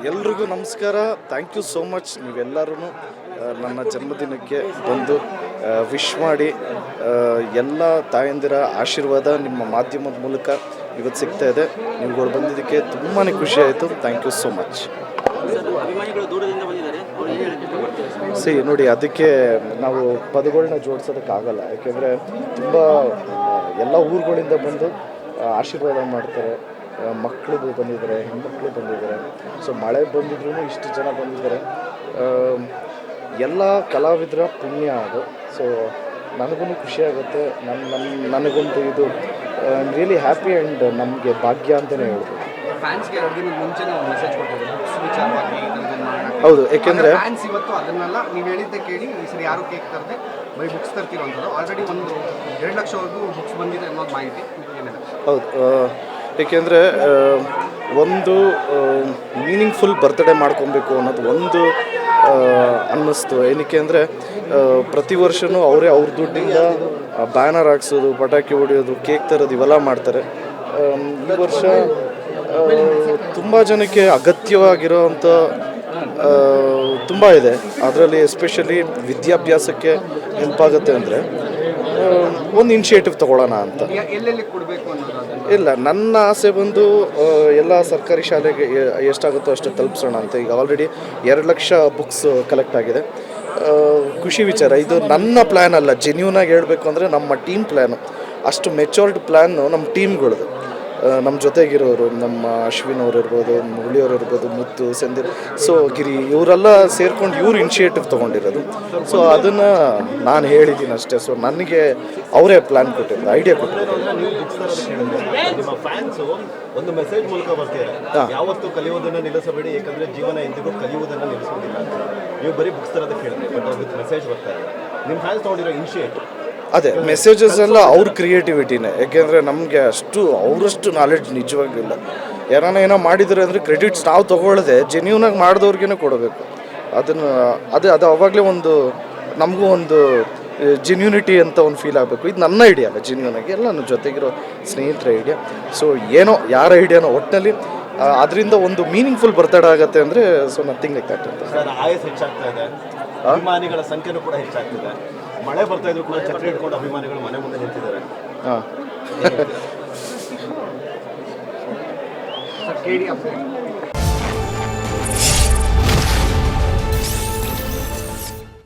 ಎಲ್ರಿಗೂ ನಮಸ್ಕಾರ. Thank you so much. ನೀವೆಲ್ಲರೂ ನನ್ನ ಜನ್ಮದಿನಕ್ಕೆ ಬಂದು ವಿಶ್ ಮಾಡಿ ಎಲ್ಲ ತಾಯಂದಿರ ಆಶೀರ್ವಾದ ನಿಮ್ಮ ಮಾಧ್ಯಮದ ಮೂಲಕ ಇವತ್ತು ಸಿಗ್ತಾ ಇದೆ. ನೀವುಗಳು ಬಂದಿದ್ದಕ್ಕೆ ತುಂಬಾ ಖುಷಿ ಆಯಿತು. Thank you so much. ನೋಡಿ, ಅದಕ್ಕೆ ನಾವು ಪದಗಳನ್ನ ಜೋಡಿಸೋದಕ್ಕಾಗಲ್ಲ. ಯಾಕೆಂದರೆ ತುಂಬ ಎಲ್ಲ ಊರುಗಳಿಂದ ಬಂದು ಆಶೀರ್ವಾದ ಮಾಡ್ತಾರೆ. ಮಕ್ಕಳು ಬಂದಿದ್ದಾರೆ, ಹೆಣ್ಮಕ್ಳು ಬಂದಿದ್ದಾರೆ. ಸೊ ಮಳೆ ಬಂದಿದ್ರೂ ಇಷ್ಟು ಜನ ಬಂದಿದ್ದಾರೆ. ಎಲ್ಲ ಕಲಾವಿದರ ಪುಣ್ಯ ಅದು. ಸೊ ನನಗೂ ಖುಷಿ ಆಗುತ್ತೆ. ನನಗೊಂದು ಇದು ರಿಯಲಿ ಹ್ಯಾಪಿ ಆ್ಯಂಡ್ ನಮಗೆ ಭಾಗ್ಯ ಅಂತಲೇ ಹೇಳ್ಬೋದು. ಹೌದು, ಯಾಕೆಂದರೆ ಇವತ್ತು ಅದನ್ನೆಲ್ಲ ನೀವು ಹೇಳಿದ್ದೆ ಕೇಳಿ ಈ ಸರಿ ಯಾರು ಕೇಕ್ ತರದೆ ಬೈ ಬುಕ್ಸ್ ತರ್ತಿರೋಂಥದ್ದು. ಆಲ್ರೆಡಿ ಒಂದು 2 ಲಕ್ಷವರೆಗೂ ಬುಕ್ಸ್ ಬಂದಿದೆ ಅನ್ನೋದು ಮಾಹಿತಿ. ಹೌದು, ಏಕೆಂದರೆ ಒಂದು ಮೀನಿಂಗ್ಫುಲ್ ಬರ್ತ್ಡೇ ಮಾಡ್ಕೊಬೇಕು ಅನ್ನೋದು ಒಂದು ಅನ್ನಿಸ್ತು. ಏನಕ್ಕೆ ಅಂದರೆ ಪ್ರತಿ ವರ್ಷವೂ ಅವರೇ ಅವ್ರ ದುಡ್ಡಿಂದ ಬ್ಯಾನರ್ ಹಾಕ್ಸೋದು, ಪಟಾಕಿ ಹೊಡೆಯೋದು, ಕೇಕ್ ತರೋದು ಇವೆಲ್ಲ ಮಾಡ್ತಾರೆ. ಈ ವರ್ಷ ತುಂಬ ಜನಕ್ಕೆ ಅಗತ್ಯವಾಗಿರೋವಂಥ ತುಂಬ ಇದೆ. ಅದರಲ್ಲಿ ಎಸ್ಪೆಷಲಿ ವಿದ್ಯಾಭ್ಯಾಸಕ್ಕೆ ಹೆಲ್ಪ್ ಆಗುತ್ತೆ ಅಂದರೆ ಒಂದು ಇನಿಷಿಯೇಟಿವ್ ತೊಗೊಳ್ಳೋಣ ಅಂತ. ಎಲ್ಲೆಲ್ಲಿ ಕೊಡಬೇಕು ಅನ್ನೋದು ಇಲ್ಲ, ನನ್ನ ಆಸೆ ಬಂದು ಎಲ್ಲ ಸರ್ಕಾರಿ ಶಾಲೆಗೆ ಎಷ್ಟಾಗುತ್ತೋ ಅಷ್ಟು ತಲುಪಿಸೋಣ ಅಂತ. ಈಗ ಆಲ್ರೆಡಿ 2 ಲಕ್ಷ ಬುಕ್ಸ್ ಕಲೆಕ್ಟ್ ಆಗಿದೆ. ಖುಷಿ ವಿಚಾರ. ಇದು ನನ್ನ ಪ್ಲ್ಯಾನ್ ಅಲ್ಲ, ಜೆನ್ಯೂನಾಗಿ ಹೇಳಬೇಕು ಅಂದರೆ ನಮ್ಮ ಟೀಮ್ ಪ್ಲ್ಯಾನು. ಅಷ್ಟು ಮೆಚೂರ್ಡ್ ಪ್ಲ್ಯಾನು ನಮ್ಮ ಟೀಮ್ಗಳದು. ನಮ್ಮ ಜೊತೆಗಿರೋರು, ನಮ್ಮ ಅಶ್ವಿನ್ ಅವರು ಇರ್ಬೋದು, ಮುರಳಿಯವರು ಇರ್ಬೋದು, ಮುತ್ತು, ಸಂದೀಪ್, ಸೊ ಗಿರಿ, ಇವರೆಲ್ಲ ಸೇರ್ಕೊಂಡು ಇವ್ರು ಇನಿಷಿಯೇಟಿವ್ ತೊಗೊಂಡಿರೋದು. ಸೊ ಅದನ್ನು ನಾನು ಹೇಳಿದ್ದೀನಿ ಅಷ್ಟೇ. ಸೊ ನನಗೆ ಅವರೇ ಪ್ಲ್ಯಾನ್ ಕೊಟ್ಟಿರೋದು, ಐಡಿಯಾ ಕೊಟ್ಟಿರೋದು. ನಿಮ್ಮ ಫ್ಯಾನ್ಸು ಒಂದು ಮೆಸೇಜ್ ಮೂಲಕ ಬರ್ತೀರಾ, ಯಾವತ್ತೂ ಕಲಿಯೋದನ್ನು ನಿಲ್ಲಿಸಬೇಡಿ, ಯಾಕಂದರೆ ಜೀವನ ಎಂದಿಗೂ ಕಲಿಯುವುದನ್ನು ನಿಲ್ಲಿಸೋದಿಲ್ಲ ಅಂತ. ನೀವು ಬರೀ ಬುಕ್ಸ್ ತರೋದಕ್ಕೆ ಹೇಳಿದ್ರೆ, ಬಟ್ ಅವ್ರಿಗೆ ಮೆಸೇಜ್ ಬರ್ತಾರೆ. ನಿಮ್ಮ ಫ್ಯಾನ್ಸ್ ತೊಗೊಂಡಿರೋ ಇನಿಷಿಯೇಟಿವ್ ಅದೇ ಮೆಸೇಜಸ್ ಎಲ್ಲ ಅವ್ರ ಕ್ರಿಯೇಟಿವಿಟಿನೇ. ಯಾಕೆಂದರೆ ನಮಗೆ ಅವರಷ್ಟು ನಾಲೆಡ್ಜ್ ನಿಜವಾಗ್ಲಿಲ್ಲ. ಯಾರನ್ನ ಏನೋ ಮಾಡಿದ್ದಾರೆ ಅಂದರೆ ಕ್ರೆಡಿಟ್ಸ್ ನಾವು ತೊಗೊಳ್ಳದೆ ಜೆನ್ಯೂನಾಗಿ ಮಾಡಿದವ್ರಿಗೇ ಕೊಡಬೇಕು. ಅದು ಅವಾಗಲೇ ಒಂದು ನಮಗೂ ಒಂದು ಜೆನ್ಯೂನಿಟಿ ಅಂತ ಒಂದು ಫೀಲ್ ಆಗಬೇಕು. ಇದು ನನ್ನ ಐಡಿಯಾ ಅಲ್ಲ, ಜೆನ್ಯೂನಾಗಿ ಎಲ್ಲ ನನ್ನ ಜೊತೆಗಿರೋ ಸ್ನೇಹಿತರ ಐಡಿಯಾ. ಸೊ ಏನೋ ಯಾರ ಐಡಿಯಾನೋ ಒಟ್ಟಿನಲ್ಲಿ ಅದರಿಂದ ಒಂದು ಮೀನಿಂಗ್ಫುಲ್ ಬರ್ತಡೇ ಆಗುತ್ತೆ ಅಂದರೆ ಸೊ ನಥಿಂಗ್ ಲೈಕ್ ದಟ್ ಅಂತ. ಸರ್, ಆಯಸ್ ಹೆಚ್ಚಾಗ್ತಾ ಇದೆ, ಅಭಿಮಾನಿಗಳ ಸಂಖ್ಯೆನೂ ಕೂಡ ಹೆಚ್ಚಾಗ್ತಿದೆ. ಮಳೆ ಬರ್ತಾ ಇದ್ರು ಕೂಡ ಛತ್ರಿ ಹಿಡ್ಕೊಂಡು ಅಭಿಮಾನಿಗಳು ಮನೆ ಮುಂದೆ ನಿಂತಿದ್ದಾರೆ. ಹಾಂ